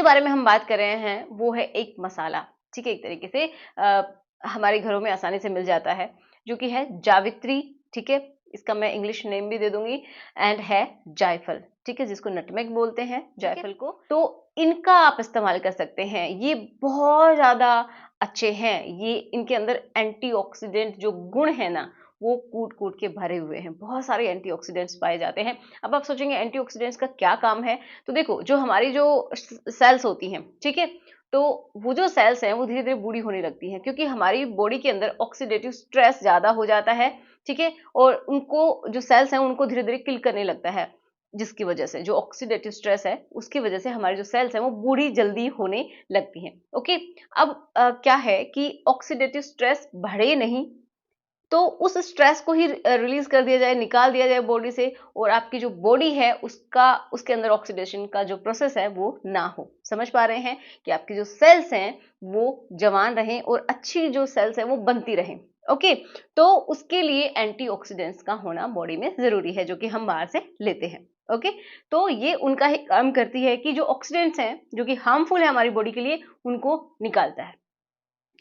बारे में हम बात कर रहे हैं वो है एक मसाला, ठीक है, एक तरीके से हमारे घरों में आसानी से मिल जाता है, जो कि है जावित्री, ठीक है, इसका मैं इंग्लिश नेम भी दे दूंगी, एंड है जायफल, ठीक है, जिसको नटमेग बोलते हैं जायफल को। तो इनका आप इस्तेमाल कर सकते हैं, ये बहुत ज्यादा अच्छे हैं, ये इनके अंदर एंटीऑक्सीडेंट जो गुण है ना वो कूट कूट के भरे हुए हैं, बहुत सारे एंटीऑक्सीडेंट्स पाए जाते हैं। अब आप सोचेंगे एंटीऑक्सीडेंट्स का क्या काम है, तो देखो जो हमारी जो सेल्स होती हैं, ठीक है, तो वो जो सेल्स हैं वो धीरे धीरे बूढ़ी होने लगती हैं, क्योंकि हमारी बॉडी के अंदर ऑक्सीडेटिव स्ट्रेस ज्यादा हो जाता है, ठीक है, और उनको जो सेल्स हैं उनको धीरे धीरे किल करने लगता है, जिसकी वजह से जो ऑक्सीडेटिव स्ट्रेस है उसकी वजह से हमारी जो सेल्स हैं वो बूढ़ी जल्दी होने लगती हैं। ओके, अब क्या है कि ऑक्सीडेटिव स्ट्रेस बढ़े नहीं, तो उस स्ट्रेस को ही रिलीज कर दिया जाए, निकाल दिया जाए बॉडी से, और आपकी जो बॉडी है उसका उसके अंदर ऑक्सीडेशन का जो प्रोसेस है वो ना हो। समझ पा रहे हैं कि आपकी जो सेल्स हैं वो जवान रहें और अच्छी जो सेल्स हैं वो बनती रहें। ओके, तो उसके लिए एंटीऑक्सीडेंट्स का होना बॉडी में जरूरी है, जो कि हम बाहर से लेते हैं। ओके, तो ये उनका ही काम करती है कि जो ऑक्सीडेंट्स हैं जो कि हार्मफुल है हमारी बॉडी के लिए उनको निकालता है।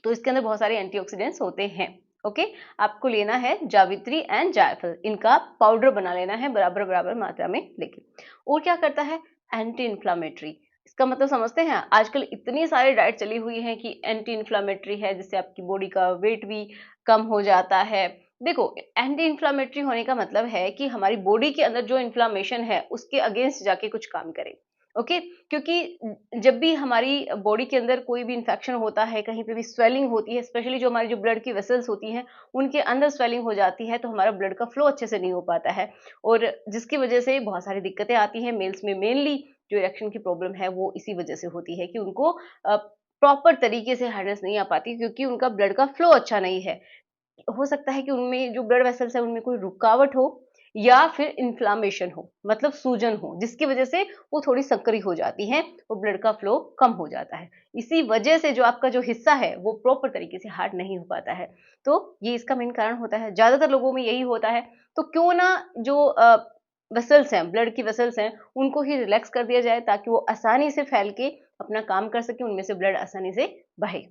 तो इसके अंदर बहुत सारे एंटीऑक्सीडेंट्स होते हैं। ओके, आपको लेना है जावित्री एंड जायफल, इनका पाउडर बना लेना है बराबर बराबर मात्रा में लेके। और क्या करता है, एंटी इन्फ्लामेटरी। इसका मतलब समझते हैं, आजकल इतनी सारी डाइट चली हुई है कि एंटी इन्फ्लामेटरी है, जिससे आपकी बॉडी का वेट भी कम हो जाता है। देखो, एंटी इन्फ्लामेटरी होने का मतलब है कि हमारी बॉडी के अंदर जो इन्फ्लामेशन है उसके अगेंस्ट जाके कुछ काम करे। ओके, क्योंकि जब भी हमारी बॉडी के अंदर कोई भी इन्फेक्शन होता है, कहीं पे भी स्वेलिंग होती है, स्पेशली जो हमारी जो ब्लड की वेसल्स होती हैं उनके अंदर स्वेलिंग हो जाती है, तो हमारा ब्लड का फ्लो अच्छे से नहीं हो पाता है, और जिसकी वजह से बहुत सारी दिक्कतें आती हैं। मेल्स में मेनली जो इरेक्शन की प्रॉब्लम है वो इसी वजह से होती है कि उनको प्रॉपर तरीके से हार्डनेस नहीं आ पाती, क्योंकि उनका ब्लड का फ्लो अच्छा नहीं है। हो सकता है कि उनमें जो ब्लड वेसल्स है उनमें कोई रुकावट हो, या फिर इन्फ्लामेशन हो, मतलब सूजन हो, जिसकी वजह से वो थोड़ी संकरी हो जाती हैं और ब्लड का फ्लो कम हो जाता है। इसी वजह से जो आपका जो हिस्सा है वो प्रॉपर तरीके से हार्ड नहीं हो पाता है। तो ये इसका मेन कारण होता है, ज्यादातर लोगों में यही होता है। तो क्यों ना जो वेसल्स हैं, ब्लड की वेसल्स हैं, उनको ही रिलैक्स कर दिया जाए, ताकि वो आसानी से फैल के अपना काम कर सके, उनमें से ब्लड आसानी से बहे।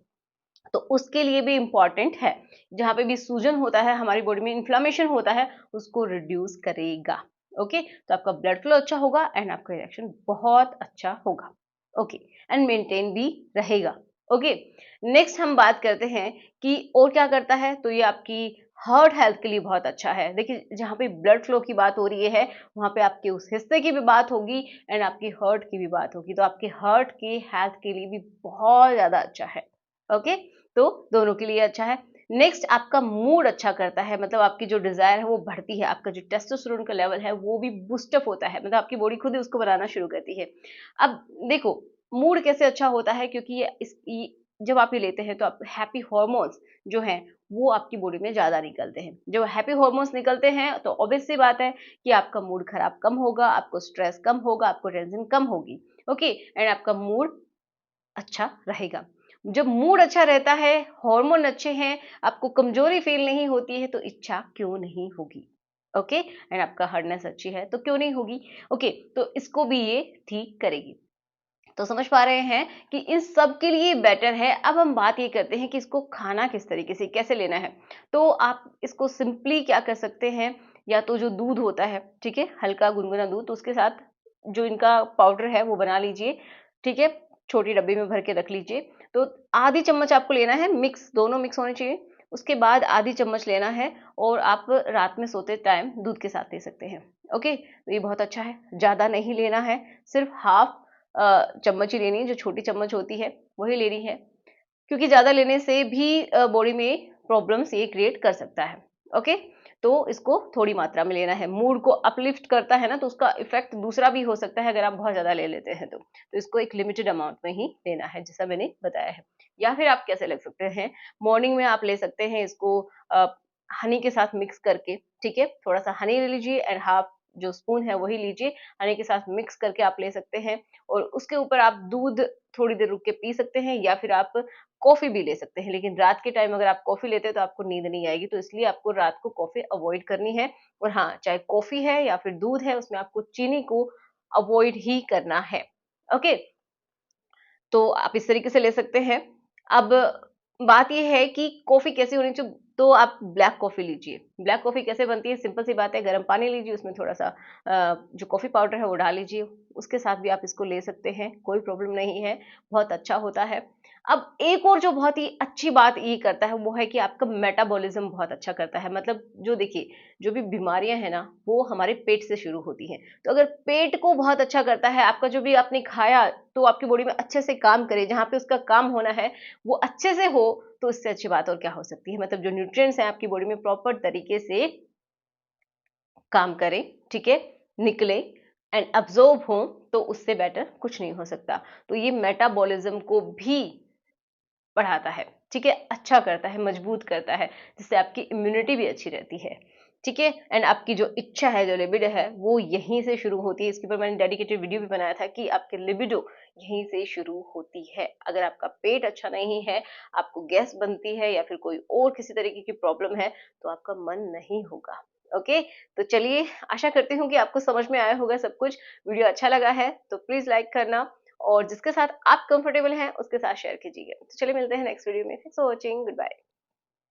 तो उसके लिए भी इम्पॉर्टेंट है, जहां पे भी सूजन होता है, हमारी बॉडी में इन्फ्लामेशन होता है, उसको रिड्यूस करेगा। ओके, तो आपका ब्लड फ्लो अच्छा होगा एंड आपका रिएक्शन बहुत अच्छा होगा। ओके, एंड मेंटेन भी रहेगा। ओके, नेक्स्ट हम बात करते हैं कि और क्या करता है। तो ये आपकी हार्ट हेल्थ के लिए बहुत अच्छा है। देखिए, जहाँ पे ब्लड फ्लो की बात हो रही है वहां पे आपके उस हिस्से की भी बात होगी एंड आपकी हार्ट की भी बात होगी, तो आपके हार्ट की हेल्थ के लिए भी बहुत ज्यादा अच्छा है। ओके, तो दोनों के लिए अच्छा है। नेक्स्ट, आपका मूड अच्छा करता है, मतलब आपकी जो डिजायर है वो बढ़ती है, आपका जो टेस्टोस्टेरोन का लेवल है वो भी बूस्टअप होता है, मतलब आपकी बॉडी खुद ही उसको बनाना शुरू करती है। अब देखो, मूड कैसे अच्छा होता है, क्योंकि जब आप ये लेते हैं तो आप हैप्पी हॉर्मोन्स जो हैं वो आपकी बॉडी में ज्यादा निकलते हैं। जब हैप्पी हॉर्मोन्स निकलते हैं तो ऑब्वियस सी बात है कि आपका मूड खराब कम होगा, आपको स्ट्रेस कम होगा, आपको टेंशन कम होगी। ओके, एंड आपका मूड अच्छा रहेगा। जब मूड अच्छा रहता है, हार्मोन अच्छे हैं, आपको कमजोरी फील नहीं होती है, तो इच्छा क्यों नहीं होगी। ओके, एंड आपका हार्डनेस अच्छी है तो क्यों नहीं होगी। ओके, तो इसको भी ये ठीक करेगी। तो समझ पा रहे हैं कि इन सब के लिए बेटर है। अब हम बात ये करते हैं कि इसको खाना किस तरीके से कैसे लेना है। तो आप इसको सिंपली क्या कर सकते हैं, या तो जो दूध होता है, ठीक है, हल्का गुनगुना दूध, तो उसके साथ जो इनका पाउडर है वो बना लीजिए, ठीक है, छोटी डब्बी में भर के रख लीजिए। तो आधी चम्मच आपको लेना है, मिक्स दोनों मिक्स होने चाहिए। उसके बाद आधी चम्मच लेना है, और आप रात में सोते टाइम दूध के साथ ले सकते हैं। ओके, तो ये बहुत अच्छा है, ज्यादा नहीं लेना है, सिर्फ हाफ चम्मच ही लेनी है, जो छोटी चम्मच होती है वही लेनी है, क्योंकि ज्यादा लेने से भी बॉडी में प्रॉब्लम्स ये क्रिएट कर सकता है। ओके, तो इसको थोड़ी मात्रा में लेना है। मूड को अपलिफ्ट करता है ना, तो उसका इफेक्ट दूसरा भी हो सकता है अगर आप बहुत ज्यादा ले लेते हैं तो इसको एक लिमिटेड अमाउंट में ही लेना है, जैसा मैंने बताया है। या फिर आप कैसे लग सकते हैं, मॉर्निंग में आप ले सकते हैं इसको हनी के साथ मिक्स करके, ठीक है, थोड़ा सा हनी ले लीजिए एंड हाफ जो स्पून है वही लीजिए, हनी के साथ मिक्स करके आप ले सकते हैं, और उसके ऊपर आप दूध थोड़ी देर रुक के पी सकते हैं, या फिर आप कॉफी भी ले सकते हैं। लेकिन रात के टाइम अगर आप कॉफी लेते हैं तो आपको नींद नहीं आएगी, तो इसलिए आपको रात को कॉफी अवॉइड करनी है। और हाँ, चाहे कॉफी है या फिर दूध है, उसमें आपको चीनी को अवॉइड ही करना है। ओके, तो आप इस तरीके से ले सकते हैं। अब बात ये है कि कॉफ़ी कैसी होनी चाहिए, तो आप ब्लैक कॉफ़ी लीजिए। ब्लैक कॉफ़ी कैसे बनती है, सिंपल सी बात है, गर्म पानी लीजिए, उसमें थोड़ा-सा जो कॉफ़ी पाउडर है वो डाल लीजिए, उसके साथ भी आप इसको ले सकते हैं, कोई प्रॉब्लम नहीं है, बहुत अच्छा होता है। अब एक और जो बहुत ही अच्छी बात ये करता है, वो है कि आपका मेटाबॉलिज़्म बहुत अच्छा करता है। मतलब जो देखिए, जो भी बीमारियाँ हैं ना, वो हमारे पेट से शुरू होती हैं। तो अगर पेट को बहुत अच्छा करता है, आपका जो भी आपने खाया, तो आपकी बॉडी में अच्छे से काम करे, जहाँ पे उसका काम होना है, वो अच्छे से हो, तो इससे अच्छी बात और क्या हो सकती है। मतलब जो न्यूट्रिएंट्स हैं आपकी बॉडी में प्रॉपर तरीके से काम करें, ठीक है, निकले एंड अब्जॉर्ब हों, तो उससे बेटर कुछ नहीं हो सकता। तो ये मेटाबॉलिज्म को भी बढ़ाता है, ठीक है, अच्छा करता है, मजबूत करता है, जिससे आपकी इम्यूनिटी भी अच्छी रहती है, ठीक है। एंड आपकी जो इच्छा है, जो लिबिडो है, वो यहीं से शुरू होती है। इसके ऊपर मैंने डेडिकेटेड वीडियो भी बनाया था कि आपकी लिबिडो यहीं से शुरू होती है। अगर आपका पेट अच्छा नहीं है, आपको गैस बनती है या फिर कोई और किसी तरीके की प्रॉब्लम है, तो आपका मन नहीं होगा। ओके, तो चलिए, आशा करती हूँ कि आपको समझ में आया होगा सब कुछ। वीडियो अच्छा लगा है तो प्लीज लाइक करना, और जिसके साथ आप कंफर्टेबल हैं उसके साथ शेयर कीजिएगा। तो चलिए, मिलते हैं नेक्स्ट वीडियो में। Thanks for watching, good bye.